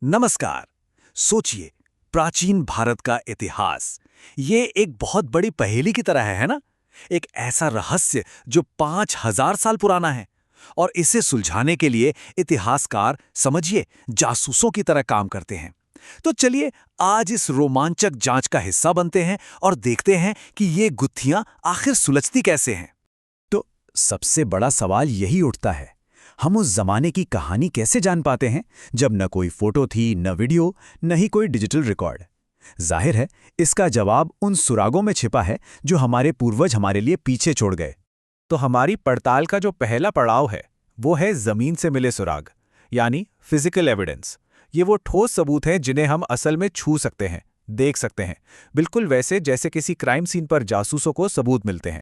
नमस्कार। सोचिए, प्राचीन भारत का इतिहास ये एक बहुत बड़ी पहेली की तरह है ना? एक ऐसा रहस्य जो 5000 साल पुराना है और इसे सुलझाने के लिए इतिहासकार समझिए जासूसों की तरह काम करते हैं। तो चलिए आज इस रोमांचक जांच का हिस्सा बनते हैं और देखते हैं कि ये गुत्थियां आखिर सुलझती कैसे हैं। तो सबसे बड़ा सवाल यही उठता है, हम उस जमाने की कहानी कैसे जान पाते हैं जब न कोई फोटो थी, न वीडियो, न ही कोई डिजिटल रिकॉर्ड। जाहिर है इसका जवाब उन सुरागों में छिपा है जो हमारे पूर्वज हमारे लिए पीछे छोड़ गए। तो हमारी पड़ताल का जो पहला पड़ाव है वो है जमीन से मिले सुराग, यानी फिजिकल एविडेंस। ये वो ठोस सबूत हैं जिन्हें हम असल में छू सकते हैं, देख सकते हैं, बिल्कुल वैसे जैसे किसी क्राइम सीन पर जासूसों को सबूत मिलते हैं।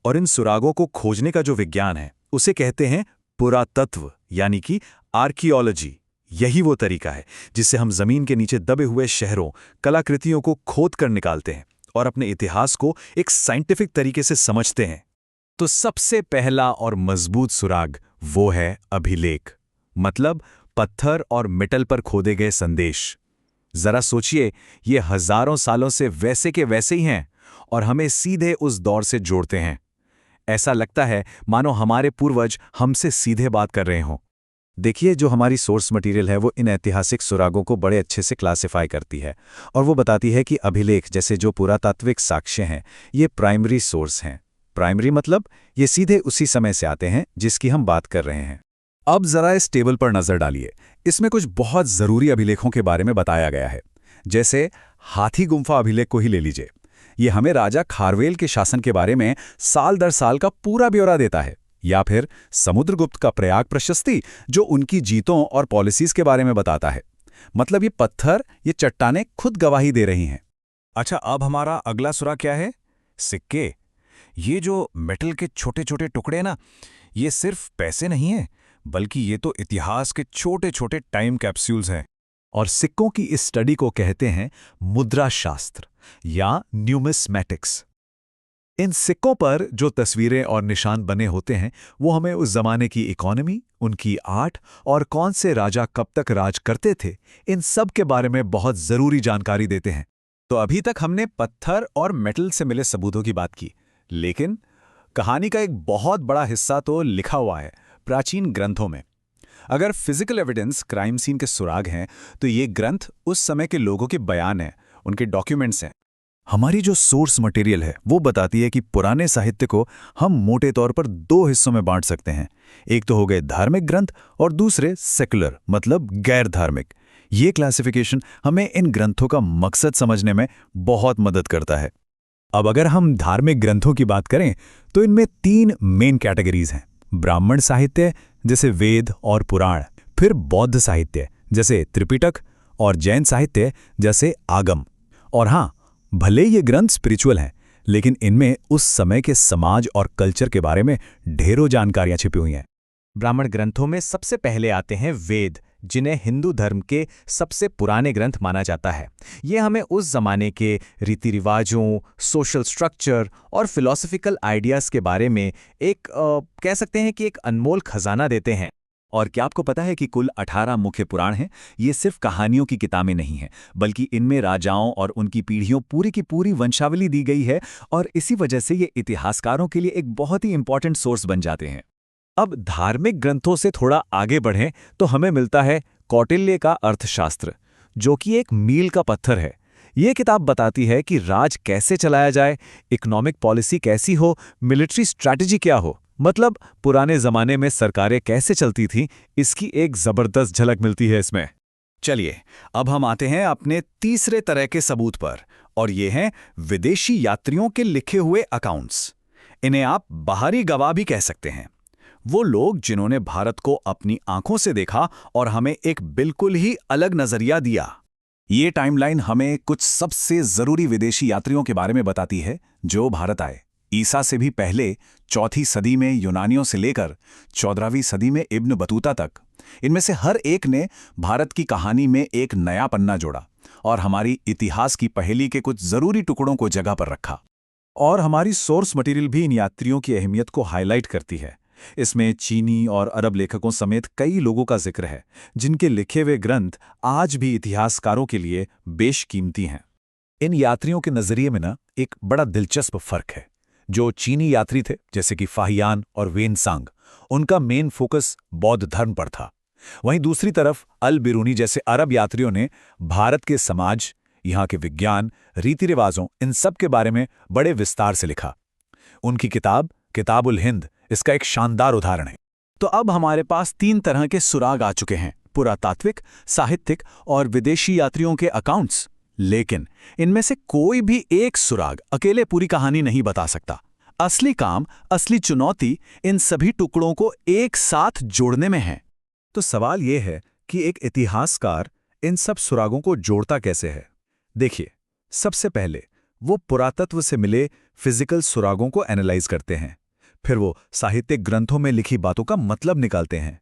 और इन सुरागों को खोजने का जो विज्ञान है उसे कहते हैं पुरातत्व, यानी कि आर्कियोलॉजी। यही वो तरीका है जिससे हम जमीन के नीचे दबे हुए शहरों, कलाकृतियों को खोद कर निकालते हैं और अपने इतिहास को एक साइंटिफिक तरीके से समझते हैं। तो सबसे पहला और मजबूत सुराग वो है अभिलेख, मतलब पत्थर और मेटल पर खोदे गए संदेश। जरा सोचिए, ये हजारों सालों से वैसे के वैसे ही हैं और हमें सीधे उस दौर से जोड़ते हैं। ऐसा लगता है मानो हमारे पूर्वज हमसे सीधे बात कर रहे हों। देखिए, जो हमारी सोर्स मटेरियल है वो इन ऐतिहासिक सुरागों को बड़े अच्छे से क्लासिफाई करती है और वो बताती है कि अभिलेख जैसे जो पुरातात्विक साक्ष्य हैं ये प्राइमरी सोर्स हैं। प्राइमरी मतलब ये सीधे उसी समय से आते हैं जिसकी हम बात कर रहे हैं। अब जरा इस टेबल पर नजर डालिए, इसमें कुछ बहुत जरूरी अभिलेखों के बारे में बताया गया है। जैसे हाथी गुम्फा अभिलेख को ही ले लीजिए। ये हमें राजा खारवेल के शासन के बारे में साल दर साल का पूरा ब्यौरा देता है। या फिर समुद्रगुप्त का प्रयाग प्रशस्ति जो उनकी जीतों और पॉलिसीज के बारे में बताता है। मतलब ये पत्थर, ये चट्टानें खुद गवाही दे रही हैं। अच्छा, अब हमारा अगला सुराग क्या है? सिक्के। ये जो मेटल के छोटे छोटे टुकड़े ना, ये सिर्फ पैसे नहीं हैं, बल्कि ये तो इतिहास के छोटे छोटे टाइम कैप्सूल्स हैं। और सिक्कों की इस स्टडी को कहते हैं मुद्रा शास्त्र या न्यूमिस्मैटिक्स। इन सिक्कों पर जो तस्वीरें और निशान बने होते हैं वो हमें उस जमाने की इकोनॉमी, उनकी आर्ट और कौन से राजा कब तक राज करते थे, इन सब के बारे में बहुत जरूरी जानकारी देते हैं। तो अभी तक हमने पत्थर और मेटल से मिले सबूतों की बात की, लेकिन कहानी का एक बहुत बड़ा हिस्सा तो लिखा हुआ है प्राचीन ग्रंथों में। अगर फिजिकल एविडेंस क्राइम सीन के सुराग हैं, तो ये ग्रंथ उस समय के लोगों के बयान हैं, उनके डॉक्यूमेंट्स हैं। हमारी जो सोर्स मटेरियल है वो बताती है कि पुराने साहित्य को हम मोटे तौर पर दो हिस्सों में बांट सकते हैं। एक तो हो गए धार्मिक ग्रंथ और दूसरे सेकुलर, मतलब गैर धार्मिक। ये क्लासिफिकेशन हमें इन ग्रंथों का मकसद समझने में बहुत मदद करता है। अब अगर हम धार्मिक ग्रंथों की बात करें तो इनमें तीन मेन कैटेगरीज हैं। ब्राह्मण साहित्य जैसे वेद और पुराण, फिर बौद्ध साहित्य जैसे त्रिपिटक, और जैन साहित्य जैसे आगम। और हाँ, भले ये ग्रंथ स्पिरिचुअल हैं, लेकिन इनमें उस समय के समाज और कल्चर के बारे में ढेरों जानकारियां छिपी हुई हैं। ब्राह्मण ग्रंथों में सबसे पहले आते हैं वेद, जिन्हें हिंदू धर्म के सबसे पुराने ग्रंथ माना जाता है। ये हमें उस जमाने के रीति रिवाजों, सोशल स्ट्रक्चर और फिलॉसफिकल आइडियाज के बारे में कह सकते हैं कि एक अनमोल खजाना देते हैं। और क्या आपको पता है कि कुल 18 मुख्य पुराण हैं? ये सिर्फ कहानियों की किताबें नहीं हैं, बल्कि इनमें राजाओं और उनकी पीढ़ियों पूरी की पूरी वंशावली दी गई है और इसी वजह से ये इतिहासकारों के लिए एक बहुत ही इंपॉर्टेंट सोर्स बन जाते हैं। अब धार्मिक ग्रंथों से थोड़ा आगे बढ़ें तो हमें मिलता है कौटिल्य का अर्थशास्त्र, जो कि एक मील का पत्थर है। ये किताब बताती है कि राज कैसे चलाया जाए, इकोनॉमिक पॉलिसी कैसी हो, मिलिट्री स्ट्रैटेजी क्या हो, मतलब पुराने जमाने में सरकारें कैसे चलती थीं, इसकी एक जबरदस्त झलक मिलती है इसमें। चलिए अब हम आते हैं अपने तीसरे तरह के सबूत पर, और ये हैं विदेशी यात्रियों के लिखे हुए अकाउंट्स। इन्हें आप बाहरी गवाह भी कह सकते हैं। वो लोग जिन्होंने भारत को अपनी आंखों से देखा और हमें एक बिल्कुल ही अलग नजरिया दिया। ये टाइमलाइन हमें कुछ सबसे जरूरी विदेशी यात्रियों के बारे में बताती है जो भारत आए। ईसा से भी पहले 4वीं सदी में यूनानियों से लेकर 14वीं सदी में इब्न बतूता तक। इनमें से हर एक ने भारत की कहानी में एक नया पन्ना जोड़ा और हमारी इतिहास की पहेली के कुछ जरूरी टुकड़ों को जगह पर रखा। और हमारी सोर्स मटेरियल भी इन यात्रियों की अहमियत को हाईलाइट करती है। इसमें चीनी और अरब लेखकों समेत कई लोगों का जिक्र है, जिनके लिखे हुए ग्रंथ आज भी इतिहासकारों के लिए बेशकीमती हैं। इन यात्रियों के नजरिए में एक बड़ा दिलचस्प फर्क है। जो चीनी यात्री थे, जैसे कि फाहियान और वेनसांग, उनका मेन फोकस बौद्ध धर्म पर था। वहीं दूसरी तरफ अल बिरूनी जैसे अरब यात्रियों ने भारत के समाज, यहाँ के विज्ञान, रीति रिवाजों, इन सब के बारे में बड़े विस्तार से लिखा। उनकी किताब किताबुल हिंद इसका एक शानदार उदाहरण है। तो अब हमारे पास 3 तरह के सुराग आ चुके हैं, पुरातात्विक, साहित्यिक और विदेशी यात्रियों के अकाउंट्स। लेकिन इनमें से कोई भी एक सुराग अकेले पूरी कहानी नहीं बता सकता। असली काम, असली चुनौती इन सभी टुकड़ों को एक साथ जोड़ने में है। तो सवाल यह है कि एक इतिहासकार इन सब सुरागों को जोड़ता कैसे है। देखिए, सबसे पहले वो पुरातत्व से मिले फिजिकल सुरागों को एनालाइज करते हैं। फिर वो साहित्यिक ग्रंथों में लिखी बातों का मतलब निकालते हैं।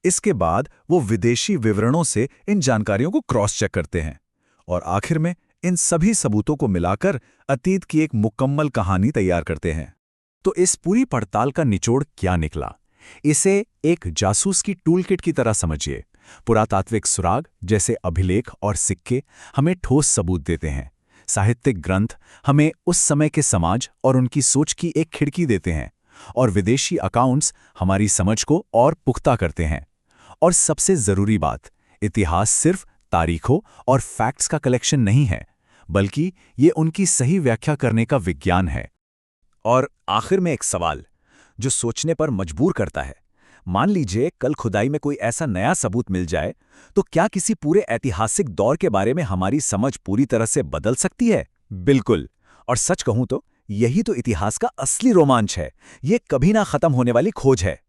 इसके बाद वो विदेशी विवरणों से इन जानकारियों को क्रॉस चेक करते हैं और आखिर में इन सभी सबूतों को मिलाकर अतीत की एक मुकम्मल कहानी तैयार करते हैं। तो इस पूरी पड़ताल का निचोड़ क्या निकला? इसे एक जासूस की टूलकिट की तरह समझिए। पुरातात्विक सुराग जैसे अभिलेख और सिक्के हमें ठोस सबूत देते हैं। साहित्यिक ग्रंथ हमें उस समय के समाज और उनकी सोच की एक खिड़की देते हैं, और विदेशी अकाउंट्स हमारी समझ को और पुख्ता करते हैं। और सबसे जरूरी बात, इतिहास सिर्फ तारीखों और फैक्ट्स का कलेक्शन नहीं है, बल्कि ये उनकी सही व्याख्या करने का विज्ञान है। और आखिर में एक सवाल जो सोचने पर मजबूर करता है। मान लीजिए कल खुदाई में कोई ऐसा नया सबूत मिल जाए, तो क्या किसी पूरे ऐतिहासिक दौर के बारे में हमारी समझ पूरी तरह से बदल सकती है? बिल्कुल। और सच कहूं तो यही तो इतिहास का असली रोमांच है। ये कभी ना खत्म होने वाली खोज है।